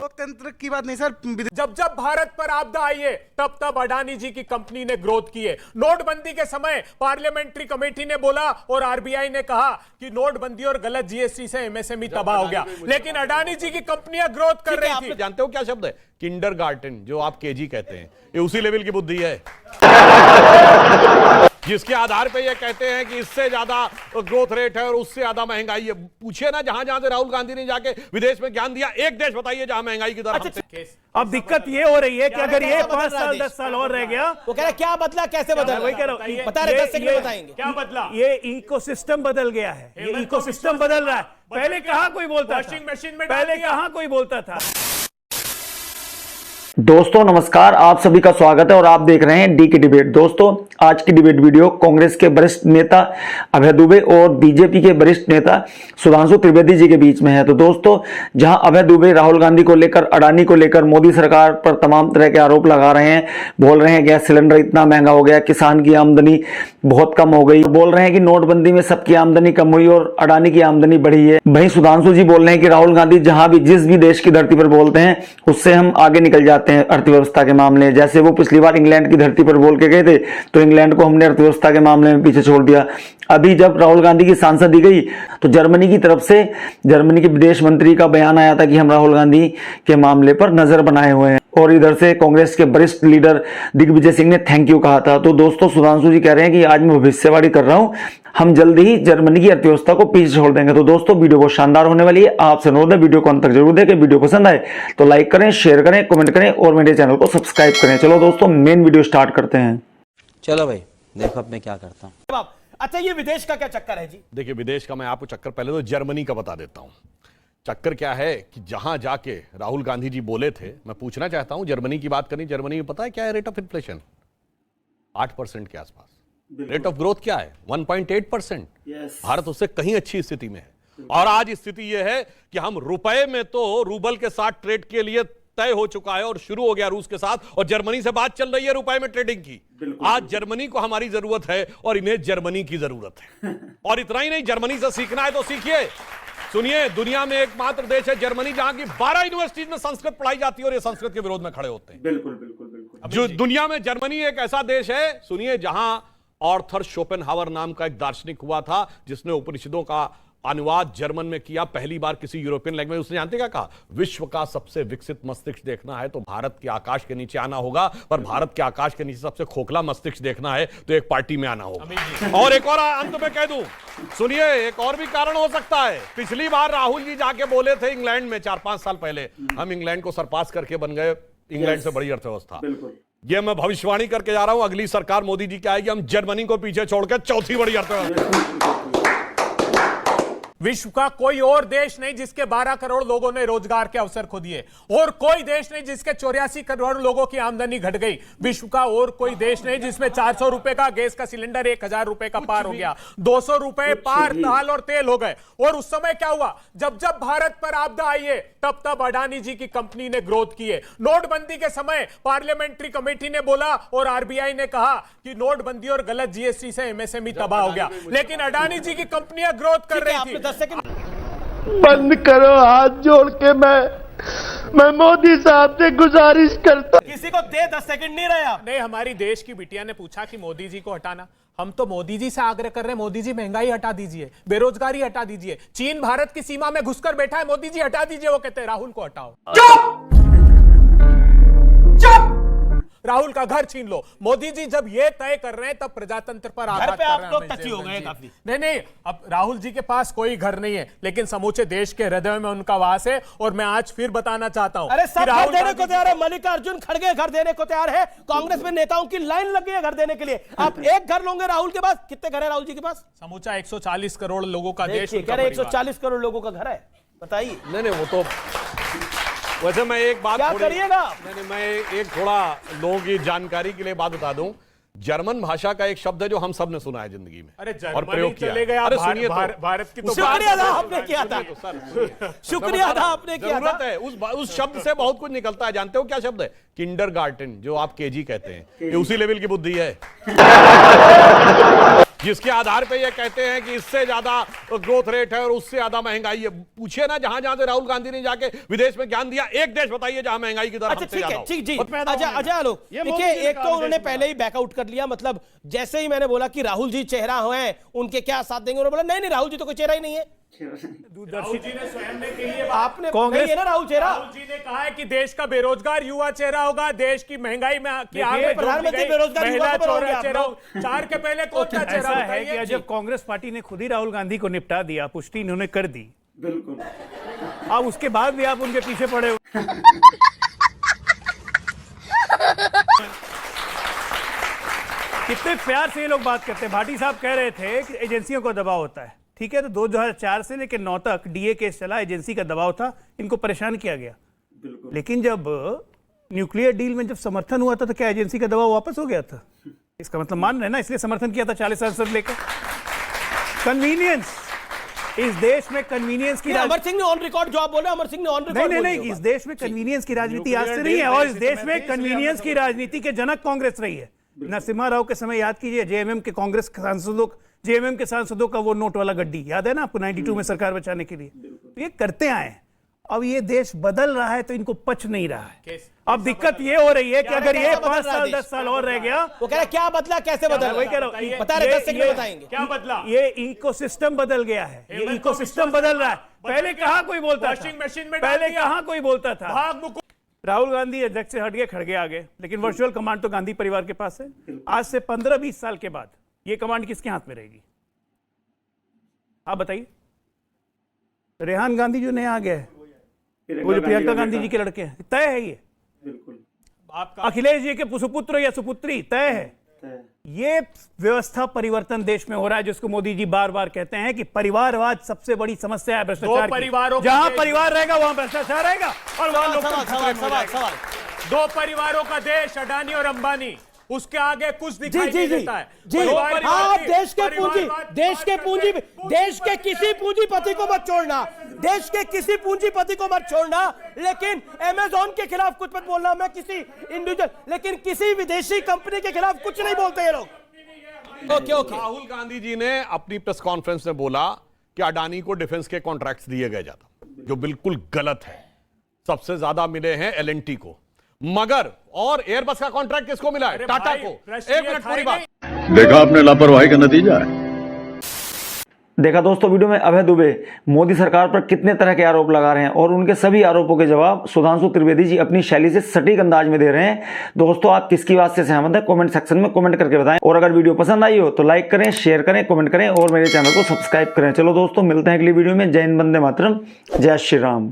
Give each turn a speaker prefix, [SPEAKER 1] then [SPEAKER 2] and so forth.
[SPEAKER 1] लोकतंत्र की बात नहीं सर।
[SPEAKER 2] जब जब भारत पर आपदा आई है तब तब अडानी जी की कंपनी ने ग्रोथ की है। नोटबंदी के समय पार्लियामेंट्री कमेटी ने बोला और आरबीआई ने कहा कि नोटबंदी और गलत जीएसटी से एमएसएमई तबाह हो गया, लेकिन अडानी जी की कंपनियां ग्रोथ कर रही थी।
[SPEAKER 3] जानते हो क्या शब्द है? किंडरगार्टन, जो आप केजी कहते हैं, ये उसी लेवल की बुद्धि है जिसके आधार पे ये कहते हैं कि इससे ज्यादा ग्रोथ रेट है और उससे ज्यादा महंगाई है। पूछिए ना, जहां जहां से राहुल गांधी ने जाके विदेश में ज्ञान दिया, एक देश बताइए जहां महंगाई की दर
[SPEAKER 4] अब दिक्कत ये हो रही है कि अगर ये 5 साल 10 साल और रह गया,
[SPEAKER 5] वो कह रहे क्या बदला, कैसे बदला,
[SPEAKER 4] वही कह रहा हूं,
[SPEAKER 5] बता रहे 10 सेकंड बताएंगे
[SPEAKER 2] क्या बदला।
[SPEAKER 4] ये इकोसिस्टम बदल गया है, ये इकोसिस्टम बदल रहा है। पहले कहां कोई बोलता था,
[SPEAKER 2] वॉशिंग मशीन में
[SPEAKER 4] पहले कहां कोई बोलता था।
[SPEAKER 6] दोस्तों नमस्कार, आप सभी का स्वागत है और आप देख रहे हैं डी की डिबेट। दोस्तों आज की डिबेट वीडियो कांग्रेस के वरिष्ठ नेता अभय दुबे और बीजेपी के वरिष्ठ नेता सुधांशु त्रिवेदी जी के बीच में है। तो दोस्तों जहां अभय दुबे राहुल गांधी को लेकर, अडानी को लेकर मोदी सरकार पर तमाम तरह के आरोप लगा रहे हैं, बोल रहे हैं गैस सिलेंडर इतना महंगा हो गया, किसान की आमदनी बहुत कम हो गई, बोल रहे हैं कि नोटबंदी में सबकी आमदनी कम हुई और अडानी की आमदनी बढ़ी है। वहीं सुधांशु जी बोल रहे हैं कि राहुल गांधी जहां भी जिस भी देश की धरती पर बोलते हैं उससे हम आगे निकल जाते हैं अर्थव्यवस्था के मामले। जैसे वो पिछली बार इंग्लैंड की धरती पर बोल के गए थे तो इंग्लैंड को हमने अर्थव्यवस्था के मामले में पीछे छोड़ दिया। अभी जब राहुल गांधी की सांसद दी गई तो जर्मनी की तरफ से जर्मनी के विदेश मंत्री का बयान आया था कि हम राहुल गांधी के मामले पर नजर बनाए हुए हैं, और इधर से कांग्रेस के वरिष्ठ लीडर दिग्विजय सिंह ने थैंक यू कहा था। तो दोस्तों सुधांशु जी कह रहे हैं कि आज मैं भविष्यवाणी कर रहा हूं, हम जल्द ही जर्मनी की अर्थव्यवस्था को पीछे छोड़ देंगे। तो दोस्तों वीडियो बहुत शानदार होने वाली है, आपसे अनुरोध है वीडियो को अंत तक जरूर देखें। वीडियो पसंद आए तो लाइक करें, शेयर करें, कमेंट करें और मेरे चैनल को सब्सक्राइब करें। चलो दोस्तों मेन वीडियो स्टार्ट करते हैं।
[SPEAKER 5] चलो भाई देखो अब मैं क्या करता हूं।
[SPEAKER 1] अच्छा ये विदेश का क्या चक्कर है जी?
[SPEAKER 3] देखिए विदेश का मैं आपको चक्कर पहले तो जर्मनी का बता देता हूं। चक्कर क्या है कि जहां जाके राहुल गांधी जी बोले थे, मैं पूछना चाहता हूं, जर्मनी की बात करनी, जर्मनी में पता है क्या है रेट ऑफ इन्फ्लेशन? 8% के आसपास। रेट ऑफ ग्रोथ क्या है? 1.8%। भारत उससे कहीं अच्छी स्थिति में है। और आज स्थिति यह है कि हम रुपए में तो रूबल के साथ ट्रेड के लिए तय हो चुका है और शुरू हो गया रूस के साथ, और जर्मनी से बात चल रही है रुपए में ट्रेडिंग की। आज जर्मनी को हमारी जरूरत है और इन्हें जर्मनी की जरूरत है। और इतना ही नहीं, जर्मनी से सीखना है तो सीखिए। सुनिए, दुनिया में एकमात्र देश है जर्मनी जहां की 12 यूनिवर्सिटीज में संस्कृत पढ़ाई जाती है और ये संस्कृत के विरोध में खड़े होते हैं।
[SPEAKER 1] बिल्कुल बिल्कुल बिल्कुल।
[SPEAKER 3] जो दुनिया में जर्मनी एक ऐसा देश है, सुनिए, जहां आर्थर शोपेनहावर नाम का एक दार्शनिक हुआ था जिसने उपनिषदों का अनुवाद जर्मन में किया पहली बार किसी यूरोपियन लैंग्वेज। उसने जानते क्या कहा? विश्व का सबसे विकसित मस्तिष्क देखना है तो भारत के आकाश के नीचे आना होगा, पर भारत के आकाश के नीचे सबसे खोखला मस्तिष्क देखना है तो एक पार्टी में आना होगा। और एक और अंत में कह दूं, सुनिए, एक और भी कारण हो सकता है। पिछली बार राहुल जी जाके बोले थे इंग्लैंड में 4-5 साल पहले, हम इंग्लैंड को सरपास करके बन गए इंग्लैंड से बड़ी अर्थव्यवस्था। ये मैं भविष्यवाणी करके जा रहा हूं, अगली सरकार मोदी जी की आएगी, हम जर्मनी को पीछे छोड़कर चौथी बड़ी अर्थव्यवस्था।
[SPEAKER 2] विश्व का कोई और देश नहीं जिसके 12 करोड़ लोगों ने रोजगार के अवसर खो दिए, और कोई देश नहीं जिसके 84 करोड़ लोगों की आमदनी घट गई। विश्व का और कोई देश नहीं जिसमें 400 रुपए का गैस का सिलेंडर 1000 रुपए का पार हो गया, 200 रुपए पार दाल और तेल हो गए। और उस समय क्या हुआ? जब जब भारत पर आपदा आई है तब तब अडानी जी की कंपनी ने ग्रोथ की है। नोटबंदी के समय पार्लियामेंट्री कमेटी ने बोला और आरबीआई ने कहा कि नोटबंदी और गलत जीएसटी से एमएसएमई तबाह हो गया, लेकिन अडानी जी की कंपनियां ग्रोथ कर रही थी।
[SPEAKER 7] बंद करो, हाथ जोड़ के मैं मोदी साहब से गुजारिश करता।
[SPEAKER 1] किसी को दे 10 सेकंड नहीं रहे आप।
[SPEAKER 2] नहीं, हमारी देश की बिटिया ने पूछा कि मोदी जी को हटाना, हम तो मोदी जी से आग्रह कर रहे हैं, मोदी जी महंगाई हटा दीजिए, बेरोजगारी हटा दीजिए, चीन भारत की सीमा में घुसकर बैठा है, मोदी जी हटा दीजिए। वो कहते हैं राहुल को हटाओ। चुप चुप, राहुल का घर छीन लो। मोदी जी जब ये तय कर रहे हैं तब प्रजातंत्र पर आघात कर रहे हैं।
[SPEAKER 1] आप लोग टची हो गए काफी।
[SPEAKER 2] नहीं, अब राहुल जी के पास कोई घर नहीं है, लेकिन समूचे देश के हृदय में उनका वास है। और मैं आज फिर बताना चाहता हूं,
[SPEAKER 1] अरे सब घर देने को तैयार है। मल्लिकार्जुन खड़गे घर देने को तैयार है। कांग्रेस में नेताओं की लाइन लगी है घर देने के लिए। आप एक घर लोगे राहुल के पास? कितने घर है राहुल जी के पास?
[SPEAKER 2] समूचा 140 करोड़ लोगों का देश।
[SPEAKER 1] 140 करोड़ लोगों का घर है, बताइए।
[SPEAKER 3] नहीं वो तो वैसे मैं एक बात
[SPEAKER 1] क्या करिएगा?
[SPEAKER 3] नहीं, मैं एक थोड़ा लोगों की जानकारी के लिए बात बता दूं। जर्मन भाषा का एक शब्द है जो हम सब ने सुना है जिंदगी में,
[SPEAKER 2] अरे
[SPEAKER 3] और प्रयोग किया।
[SPEAKER 2] चले गए।
[SPEAKER 3] अरे सुनिए,
[SPEAKER 2] भारत की तो
[SPEAKER 1] शुक्रिया अदा आपने किया था, शुक्रिया अदा आपने किया था।
[SPEAKER 3] जरूरत है उस शब्द से बहुत कुछ निकलता है। जानते हो क्या शब्द है? किंडरगार्टन, जो आप केजी कहते हैं, ये उसी लेवल की बुद्धि है। जिसके आधार पे ये कहते हैं कि इससे ज्यादा ग्रोथ रेट है और उससे ज्यादा महंगाई है। पूछिए ना, जहां जहां से राहुल गांधी ने जाके विदेश में ज्ञान दिया, एक देश बताइए जहां महंगाई की दर
[SPEAKER 1] अच्छा
[SPEAKER 3] हमसे
[SPEAKER 1] ठीक
[SPEAKER 3] ज्यादा
[SPEAKER 1] है,
[SPEAKER 3] हो।
[SPEAKER 1] ठीक जी।
[SPEAKER 3] और पैदा होने
[SPEAKER 1] अच्छा आलोक, देखिए एक तो उन्होंने पहले ही बैकआउट कर लिया, मतलब जैसे ही मैंने बोला कि राहुल जी चेहरा है, उनके क्या साथ देंगे, उन्होंने बोला नहीं नहीं राहुल जी तो कोई चेहरा ही नहीं है।
[SPEAKER 2] राहुल जी ने स्वयं ने कही है,
[SPEAKER 1] आपने
[SPEAKER 4] कांग्रेस-
[SPEAKER 1] नहीं है ना राहुल चेहरा।
[SPEAKER 2] राहुल जी ने कहा है कि देश का बेरोजगार युवा चेहरा होगा, देश की महंगाई में की आग में
[SPEAKER 1] प्रधानमंत्री बेरोजगार युवा
[SPEAKER 2] महिला
[SPEAKER 1] को बनाओगे
[SPEAKER 2] चौरा
[SPEAKER 1] आप
[SPEAKER 2] चेहरा
[SPEAKER 1] लोग।
[SPEAKER 2] 4 के पहले कौन सा चेहरा
[SPEAKER 4] ऐसा है
[SPEAKER 2] बताइए?
[SPEAKER 4] कि जब कांग्रेस पार्टी ने खुद ही राहुल गांधी को निपटा दिया, पुष्टि इन्होंने कर दी, बिल्कुल, अब उसके बाद भी आप उनके पीछे पड़े हो। कितने प्यार से ये लोग बात करते हैं। भाटी साहब कह रहे थे कि एजेंसियों का दबाव होता है, ठीक है, तो 2004 से लेकर 9 तक डीए केस चला, एजेंसी का दबाव था, इनको परेशान किया गया। लेकिन जब न्यूक्लियर डील में जब समर्थन हुआ था तो क्या एजेंसी का दबाव वापस हो गया था? इसका मतलब मान रहे हैं ना, इसलिए समर्थन किया था 40 सांसद लेकर। कन्वीनियंस, इस देश में कन्वीनियंस की
[SPEAKER 1] अमर सिंह ने ऑन रिकॉर्ड, जो आप बोल रहे हैं अमर सिंह ने ऑन रिकॉर्ड
[SPEAKER 4] नहीं, इस देश में कन्वीनियंस की राजनीति आज से नहीं है, और इस देश में कन्वीनियंस की राजनीति के जनक कांग्रेस रही है। नरसिम्हा राव के समय याद कीजिए, जेएमएम के कांग्रेस सांसदों, जेएमएम के सांसदों का वो नोट वाला गड्डी याद है ना आपको, 92 में सरकार बचाने के लिए, तो ये करते आए। अब ये देश बदल रहा है तो इनको पच नहीं रहा है। अब दिक्कत ये हो रही है कि अगर ये 5 साल 10 साल और रह गया,
[SPEAKER 1] वो कह रहे क्या बदला, कैसे बदला,
[SPEAKER 4] वही कह रहा हूं,
[SPEAKER 1] बता रहे 10 सेकंड बताएंगे
[SPEAKER 2] क्या बदला?
[SPEAKER 4] ये इकोसिस्टम बदल गया है, ये इकोसिस्टम बदल रहा है। पहले कहां कोई बोलता था,
[SPEAKER 2] वॉशिंग मशीन में
[SPEAKER 4] पहले कहां कोई बोलता था।
[SPEAKER 2] भाग मुकुट।
[SPEAKER 4] राहुल गांधी अध्यक्ष से हट गए, खड़गे आ गए, लेकिन वर्चुअल कमांड तो गांधी परिवार के पास है। आज से 15-20 साल के बाद ये कमांड किसके हाथ में रहेगी, आप बताइए? रेहान गांधी जो नया आ गया है, वो जो प्रियंका गांधी जी के लड़के हैं, तय है ये। अखिलेश जी के सुपुत्र या सुपुत्री तय है। ये व्यवस्था परिवर्तन देश में हो रहा है, जिसको मोदी जी बार बार कहते हैं कि परिवारवाद सबसे बड़ी समस्या है भ्रष्टाचार की।
[SPEAKER 2] परिवारों का
[SPEAKER 4] जहां
[SPEAKER 2] देश-
[SPEAKER 4] परिवार रहेगा वहां भ्रष्टाचार रहेगा, और वहां लोकतंत्र खतरे में हो जाएगा।
[SPEAKER 1] सवाल
[SPEAKER 2] 2 परिवारों का देश, अडानी और अंबानी, उसके आगे कुछ दिखाई
[SPEAKER 1] जी
[SPEAKER 2] नहीं
[SPEAKER 1] जी
[SPEAKER 2] देता है।
[SPEAKER 1] जी,
[SPEAKER 2] दो परिवार
[SPEAKER 1] आप
[SPEAKER 2] की
[SPEAKER 1] देश के पूंजी,
[SPEAKER 2] परिवारवाद
[SPEAKER 1] देश के
[SPEAKER 2] बात
[SPEAKER 1] पूंजी,
[SPEAKER 2] करते हैं।
[SPEAKER 1] देश के किसी पूंजीपति को मत छोड़ना, देश के किसी पूंजीपति को मत छोड़ना, लेकिन अमेज़न के खिलाफ कुछ मत बोलना, मैं किसी इंडिविजुअल, लेकिन किसी विदेशी कंपनी के खिलाफ कुछ नहीं बोलते ये लोग। ओके ओके,
[SPEAKER 3] राहुल गांधी जी ने अपनी प्रेस कॉन्फ्रेंस में बोला कि अडानी को डिफेंस के कॉन्ट्रैक्ट्स दिए गए जाता, जो बिल्कुल गलत है। सबसे ज्यादा मिले हैं एलएनटी को, मगर और एयरबस का कॉन्ट्रैक्ट किसको मिला है?
[SPEAKER 2] अरे
[SPEAKER 3] टाटा
[SPEAKER 2] भाई,
[SPEAKER 3] को।
[SPEAKER 2] राष्ट्रीय
[SPEAKER 3] 1 मिनट पूरी
[SPEAKER 2] था
[SPEAKER 3] बात।
[SPEAKER 2] ही
[SPEAKER 7] देखा आपने लापरवाही का नतीजा है।
[SPEAKER 6] देखा दोस्तों वीडियो में अभय दुबे मोदी सरकार पर कितने तरह के आरोप लगा रहे हैं, और उनके सभी आरोपों के जवाब सुधांशु त्रिवेदी जी अपनी शैली से सटीक अंदाज में दे रहे हैं। दोस्तों आप किसकी बात से सहमत हैं, कमेंट सेक्शन में कमेंट करके बताएं, और अगर वीडियो पसंद आई हो तो लाइक करें, शेयर करें, कमेंट करें और मेरे चैनल को सब्सक्राइब करें। चलो दोस्तों मिलते हैं अगली वीडियो में। जय हिंद, वंदे मातरम, जय श्री राम।